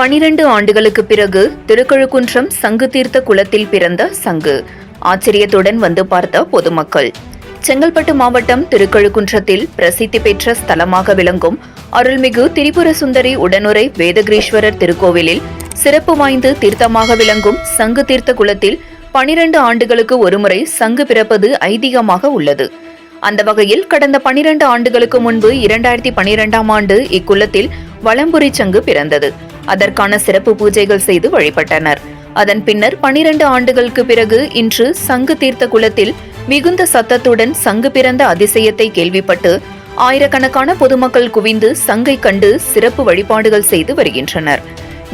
12 ஆண்டுகளுக்கு பிறகு திருக்கழுக்குன்றம் சங்கு தீர்த்த குளத்தில் பிறந்த சங்கு ஆச்சரியத்துடன் வந்து பார்த்த பொதுமக்கள். செங்கல்பட்டு மாவட்டம் திருக்கழுக்குன்றத்தில் பிரசித்தி பெற்ற ஸ்தலமாக விளங்கும் அருள்மிகு திரிபுர சுந்தரி உடனுரை வேதகிரீஸ்வரர் திருக்கோவிலில் சிறப்பு வாய்ந்த தீர்த்தமாக விளங்கும் சங்கு தீர்த்த குளத்தில் 12 ஆண்டுகளுக்கு ஒருமுறை சங்கு பிறப்பது ஐதீகமாக உள்ளது. அந்த வகையில் கடந்த 12 ஆண்டுகளுக்கு முன்பு 2012ஆம் ஆண்டு இக்குளத்தில் வலம்புரி சங்கு பிறந்தது. அதற்கான சிறப்பு பூஜைகள் செய்து வழிபட்டனர். அதன் பின்னர் 12 ஆண்டுகளுக்கு பிறகு இன்று சங்கு தீர்த்த குளத்தில் மிகுந்த சத்தத்துடன் சங்கு பிறந்த அதிசயத்தை கேள்விப்பட்டு ஆயிரக்கணக்கான பொதுமக்கள் குவிந்து சங்கை கண்டு சிறப்பு வழிபாடுகள் செய்து வருகின்றனர்.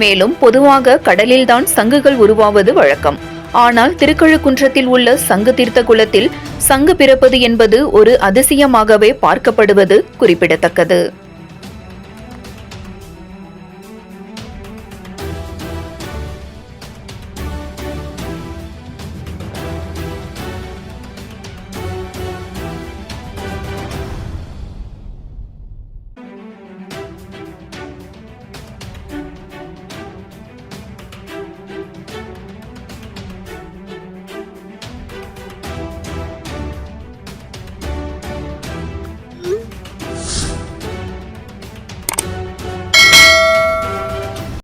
மேலும் பொதுவாக கடலில்தான் சங்குகள் உருவாவது வழக்கம். ஆனால் திருக்கழுக்குன்றத்தில் உள்ள சங்கு தீர்த்த குளத்தில் சங்கு பிறப்பது என்பது ஒரு அதிசயமாகவே பார்க்கப்படுவது குறிப்பிடத்தக்கது.